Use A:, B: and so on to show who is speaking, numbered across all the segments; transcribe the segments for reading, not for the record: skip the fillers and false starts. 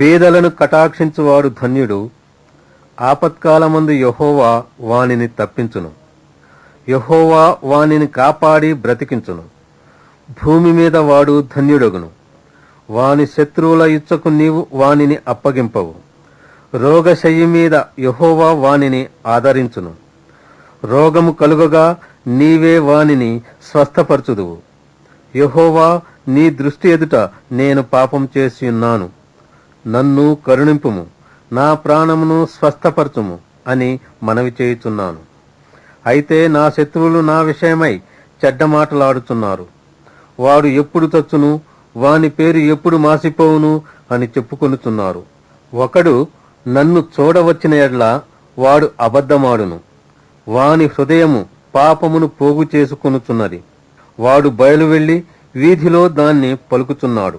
A: బీదలను కటాక్షించువాడు ధన్యుడు. ఆపత్కాలమందు యెహోవా వానిని తప్పించును. యెహోవా వానిని కాపాడి బ్రతికించును. భూమి మీద వాడు ధన్యుడగును. వాని శత్రువుల ఇచ్చకు నీవు వానిని అప్పగింపవు. రోగశయ్యి మీద యెహోవా వానిని ఆదరించును. రోగము కలుగగా నీవే వానిని స్వస్థపరచుదువు. యెహోవా, నీ దృష్టి ఎదుట నేను పాపం చేసి ఉన్నాను. నన్ను కరుణింపుము, నా ప్రాణమును స్వస్థపరచుము అని మనవి చేయుచున్నాను. అయితే నా శత్రువులు నా విషయమై చెడ్డ మాటలాడుచున్నారు. వాడు ఎప్పుడు చచ్చును, వాని పేరు ఎప్పుడు మాసిపోవును అని చెప్పుకొనుచున్నారు. ఒకడు నన్ను చూడవచ్చిన ఎడ్ల వాడు అబద్ధమాడును. వాని హృదయము పాపమును పోగు చేసుకొనుచున్నది. వాడు బయలు వెళ్లి వీధిలో దాన్ని పలుకుచున్నాడు.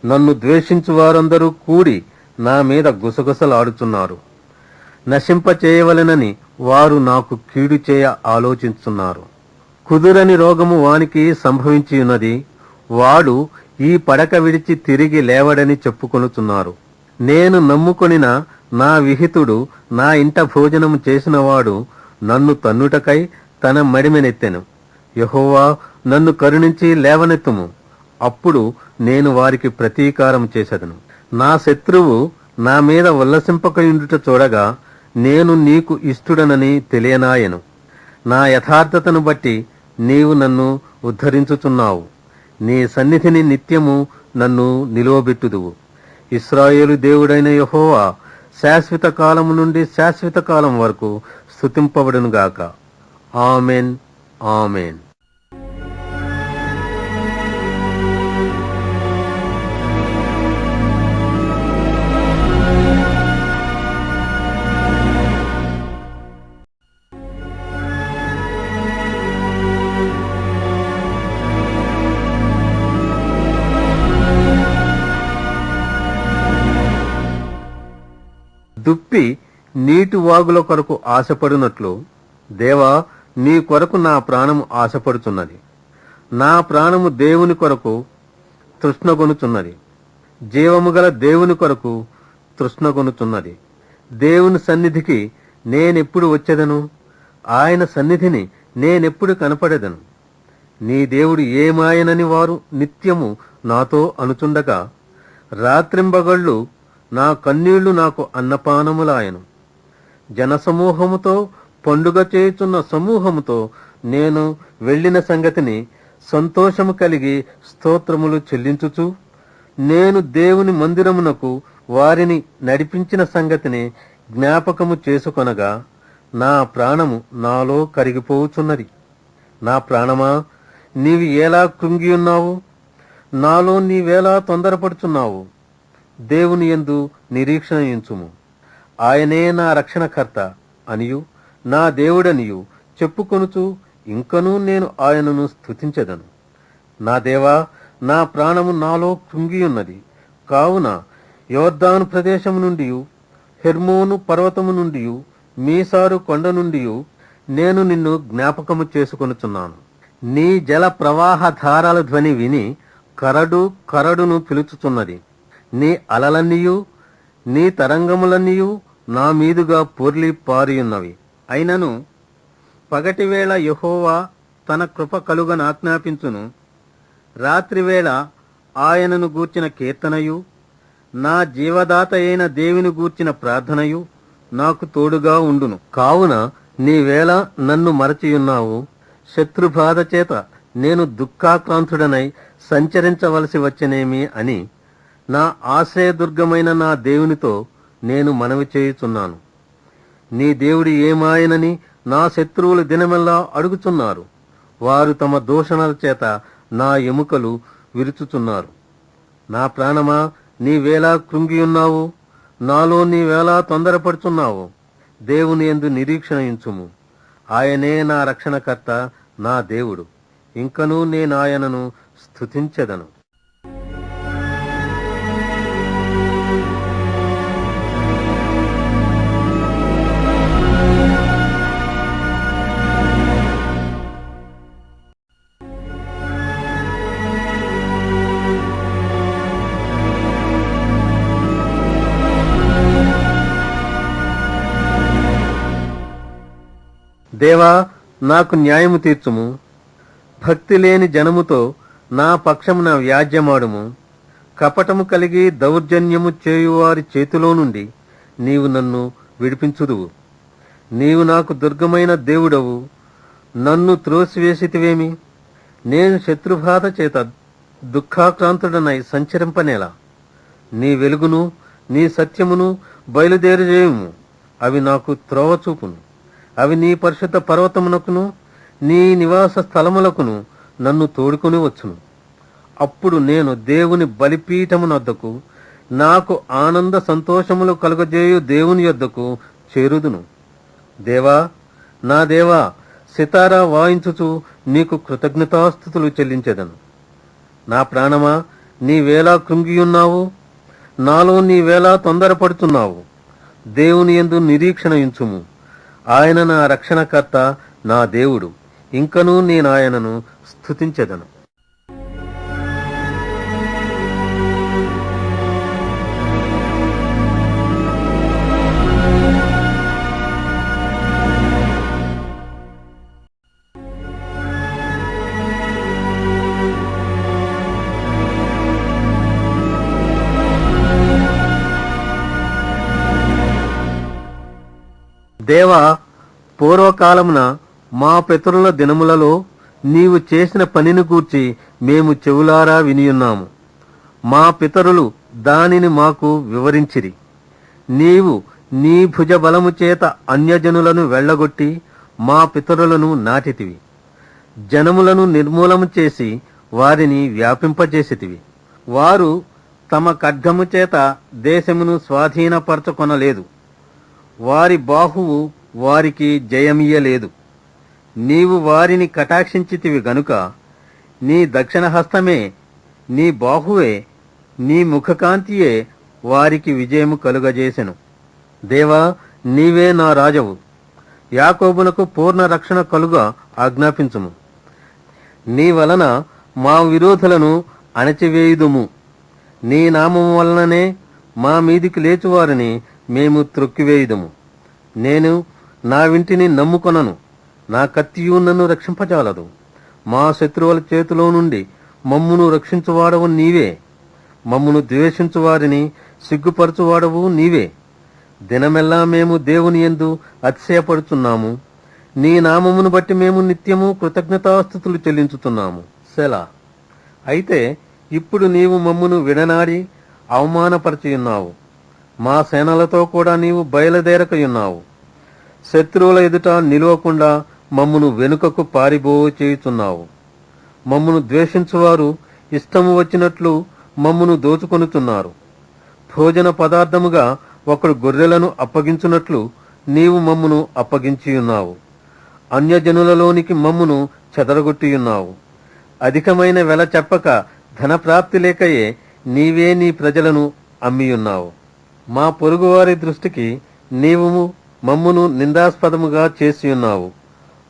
A: నన్ను ద్వేషించు వారందరూ కూడి నా మీద గుసగుసలాడుచున్నారు. నశింపచేయవలెనని వారు నాకు కీడు చేయ ఆలోచించున్నారు. కుదురని రోగము వానికి సంభవించియున్నది. వాడు ఈ పడక విడిచి తిరిగి లేవడని చెప్పుకొనుచున్నారు. నేను నమ్ముకొనిన నా విహితుడు, నా ఇంట భోజనము చేసినవాడు నన్ను తన్నుటకై తన మడిమెనెత్తెను. యెహోవా, నన్ను కరుణించి లేవనెత్తుము, అప్పుడు నేను వారికి ప్రతీకారం చేసెదను. నా శత్రువు నా మీద ఉల్లసింపకయుండుట చూడగా నేను నీకు ఇష్టుడనని తెలియనాయెను. నా యథార్థతను బట్టి నీవు నన్ను ఉద్ధరించుచున్నావు. నీ సన్నిధిని నిత్యము నన్ను నిలువబెట్టుదువు. ఇశ్రాయేలు దేవుడైన యెహోవా శాశ్వత కాలము నుండి శాశ్వత కాలం వరకు స్తుతింపబడునుగాక. Amen, amen. దుప్పి నీటి వాగుల కొరకు ఆశపడినట్లు దేవా, నీ కొరకు నా ప్రాణము ఆశపడుచున్నది. నా ప్రాణము దేవుని కొరకు తృష్ణగొనుచున్నది. జీవము గల దేవుని కొరకు తృష్ణగొనుచున్నది. దేవుని సన్నిధికి నేనెప్పుడు వచ్చేదను? ఆయన సన్నిధిని నేనెప్పుడు కనపడేదను? నీ దేవుడు ఏమాయనని వారు నిత్యము నాతో అనుచుండగా రాత్రింబగళ్ళు నా కన్నీళ్లు నాకు అన్నపానములాయను. జనసమూహముతో పండుగ చేయుచున్న సమూహముతో నేను వెళ్ళిన సంగతిని సంతోషము కలిగి స్తోత్రములు చెల్లించుచు, నేను దేవుని మందిరమునకు వారిని నడిపించిన సంగతిని జ్ఞాపకము చేసుకొనగా నా ప్రాణము నాలో కరిగిపోవుచున్నది. నా ప్రాణమా, నీవు ఎలా కృంగియున్నావు? నాలో నీవేలా తొందరపడుచున్నావు? దేవుని యందు నిరీక్షణ ఉంచుము. ఆయనే నా రక్షణకర్త అనియు నా దేవుడనియు చెప్పుకొనుచు ఇంకనూ నేను ఆయనను స్తుతించెదను. నా దేవా, నా ప్రాణము నాలో కృంగియున్నది. కావున యోర్దాను ప్రదేశము నుండి, హెర్మోను పర్వతము నుండి, మీసారు కొండ నుండి నేను నిన్ను జ్ఞాపకము చేసుకొనుచున్నాను. నీ జల ప్రవాహ ధారాల ధ్వని విని కరడు కరడును పిలుచుచున్నది. నీ అలలన్నీయు నీ తరంగములన్నీయు నా మీదుగా పొర్లి పారియున్నవి. అయినను పగటివేళ యెహోవా తన కృప కలుగనాజ్ఞాపించును. రాత్రివేళ ఆయనను గూర్చిన కీర్తనయు, నా జీవదాత అయిన దేవుని గూర్చిన ప్రార్థనయు నాకు తోడుగా ఉండును. కావున నీవేళ నన్ను మరచియున్నావు. శత్రుబాధ చేత నేను దుఃఖాక్రాంతుడనై సంచరించవలసి వచ్చనేమి అని నా ఆశ్రయదుర్గమైన నా దేవునితో నేను మనవి చేయుచున్నాను. నీ దేవుడు ఏమాయనని నా శత్రువులు దినమెల్లా అడుగుచున్నారు. వారు తమ దూషణల చేత నా ఎముకలు విరుచుచున్నారు. నా ప్రాణమా, నీవేలా కృంగియున్నావు? నాలో నీవేలా తొందరపడుచున్నావు? దేవుని యందు నిరీక్షణ ఉంచుము. ఆయనే నా రక్షణకర్త, నా దేవుడు. ఇంకనూ నేనాయనను స్తుతించెదను. దేవా, నాకు న్యాయము తీర్చుము. భక్తి లేని జనముతో నా పక్షమున వ్యాజ్యమాడుము. కపటము కలిగి దౌర్జన్యము చేయువారి చేతిలో నుండి నీవు నన్ను విడిపించుదువు. నీవు నాకు దుర్గమైన దేవుడవు. నన్ను త్రోసివేసితివేమి? నేను శత్రుబాధ చేత దుఃఖాక్రాంతుడనై సంచరింపనేలా? నీ వెలుగును నీ సత్యమును బయలుదేరజేయుము. అవి నాకు త్రోవ చూపును. అవి నీ పరిశుద్ధ పర్వతమునకును నీ నివాస స్థలములకును నన్ను తోడుకొని వచ్చును. అప్పుడు నేను దేవుని బలిపీఠమునొద్దకు, నాకు ఆనంద సంతోషములు కలుగజేయు దేవుని యొద్దకు చేరుదును. దేవా, నా దేవా, సితారా వాయించుచు నీకు కృతజ్ఞతాస్తుతులు చెల్లించెదను. నా ప్రాణమా, నీవేలా కృంగియున్నావు? నాలో నీవేలా తొందరపడుతున్నావు? దేవుని యందు నిరీక్షణ ఉంచుము. ఆయన నా రక్షణకర్త, నా దేవుడు. ఇంకనూ నేనాయనను స్తుతించెదను. దేవా, పూర్వకాలమున మా పితరుల దినములలో నీవు చేసిన పనిని గూర్చి మేము చెవులారా వినియున్నాము. మా పితరులు దానిని మాకు వివరించిరి. నీవు నీ భుజబలము చేత అన్యజనులను వెళ్ళగొట్టి మా పితరులను నాటితివి. జనములను నిర్మూలము చేసి వారిని వ్యాపింపజేసితివి. వారు తమ ఖడ్గము చేత దేశమును స్వాధీనపరచుకొనలేదు. వారి బాహువు వారికి జయమియ్యలేదు. నీవు వారిని కటాక్షించితివి గనుక నీ దక్షిణ హస్తమే, నీ బాహువే, నీ ముఖకాంతియే వారికి విజయము కలుగజేసెను. దేవా, నీవే నా రాజవు. యాకోబునకు పూర్ణ రక్షణ కలుగ ఆజ్ఞాపించుము. నీ వలన మా విరోధులను అణచివేయుదుము. నీ నామము వలననే మా మీదికి లేచువారిని మేము త్రొక్కివేయుదుము. నేను నా వింటిని నమ్ముకొనను. నా కత్తియు నన్ను రక్షింపజాలదు. మా శత్రువుల చేతిలో నుండి మమ్మును రక్షించువాడవు నీవే. మమ్మును ద్వేషించువారిని సిగ్గుపరచువాడవు నీవే. దినమెల్లా మేము దేవుని యందు అతిశయపడుచున్నాము. నీ నామమును బట్టి మేము నిత్యము కృతజ్ఞతాస్తుతులు చెల్లించుతున్నాము. సెలా. అయితే ఇప్పుడు నీవు మమ్మును విడనాడి అవమానపరచియున్నావు. మా సేనలతో కూడా నీవు బయలుదేరకయున్నావు. శత్రువుల ఎదుట నిలువకుండా మమ్మును వెనుకకు పారిపోచేయుచున్నావు. మమ్మును ద్వేషించువారు ఇష్టము వచ్చినట్లు మమ్మును దోచుకొనుచున్నారు. భోజన పదార్థముగా ఒకడు గొర్రెలను అప్పగించున్నట్లు నీవు మమ్మును అప్పగించియున్నావు. అన్యజనులలోనికి మమ్మును చెదరగొట్టియున్నావు. అధికమైన వెల చెప్పక ధనప్రాప్తి లేకయే నీవే నీ ప్రజలను అమ్మియున్నావు. మా పొరుగువారి దృష్టికి నీవు మమ్మును నిందాస్పదముగా చేసియున్నావు.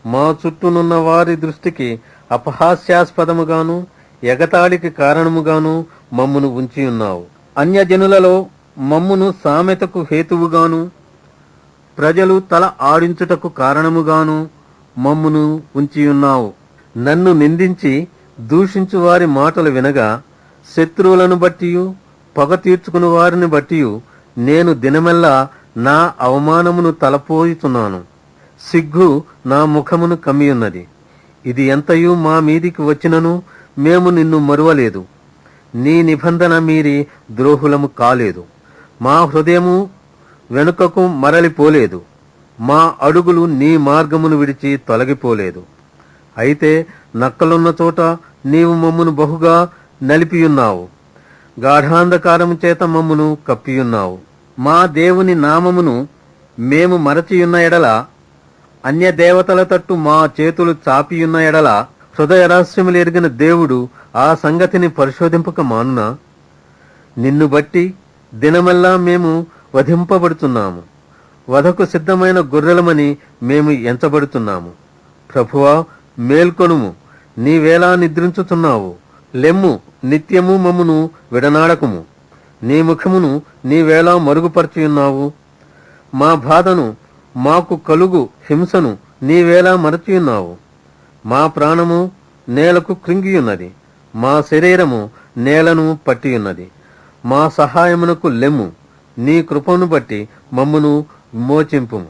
A: మా చుట్టూనున్న వారి దృష్టికి అపహాస్యాస్పదముగాను ఎగతాళికి కారణముగాను మమ్మును ఉంచియున్నావు. అన్యజనులలో మమ్మును సామెతకు హేతువుగాను ప్రజలు తల ఆడించుటకు కారణముగాను మమ్మును ఉంచియున్నావు. నన్ను నిందించి దూషించు వారి మాటలు వినగా శత్రువులను బట్టియు పగ తీర్చుకుని వారిని బట్టియు నేను దినమెల్లా నా అవమానమును తలపోయుచున్నాను. సిగ్గు నా ముఖమును కమ్మియున్నది. ఇది ఎంతయు మా మీదికి వచ్చినను మేము నిన్ను మరువలేదు. నీ నిబంధన మీరి ద్రోహులము కాలేదు. మా హృదయము వెనుకకు మరలిపోలేదు. మా అడుగులు నీ మార్గమును విడిచి తొలగిపోలేదు. అయితే నక్కలున్న చోట నీవు మమ్మును బహుగా నలిపియున్నావు. గాఢాంధకారము చేత మమ్మును కప్పియున్నావు. మా దేవుని నామమును మేము మరచియున్న ఎడల, అన్య దేవతల తట్టు మా చేతులు చాపియున్న ఎడల, హృదయ రహస్యములు ఎరిగిన దేవుడు ఆ సంగతిని పరిశోధింపక మానునా? నిన్ను బట్టి దినమెల్లా మేము వధింపబడుతున్నాము. వధకు సిద్ధమైన గొర్రెలమని మేము ఎంచబడుతున్నాము. ప్రభువా, మేల్కొనుము. నీవేలా నిద్రించుతున్నావు? లెమ్ము, నిత్యము మమ్మును విడనాడకుము. నీ ముఖమును నీవేలా మరుగుపరచియున్నావు? మా బాధను, మాకు కలుగు హింసను నీవేలా మరచియున్నావు? మా ప్రాణము నేలకు కృంగియున్నది, మా శరీరము నేలను పట్టియున్నది. మా సహాయమునకు లెమ్ము, నీ కృపను బట్టి మమ్మును విమోచింపుము.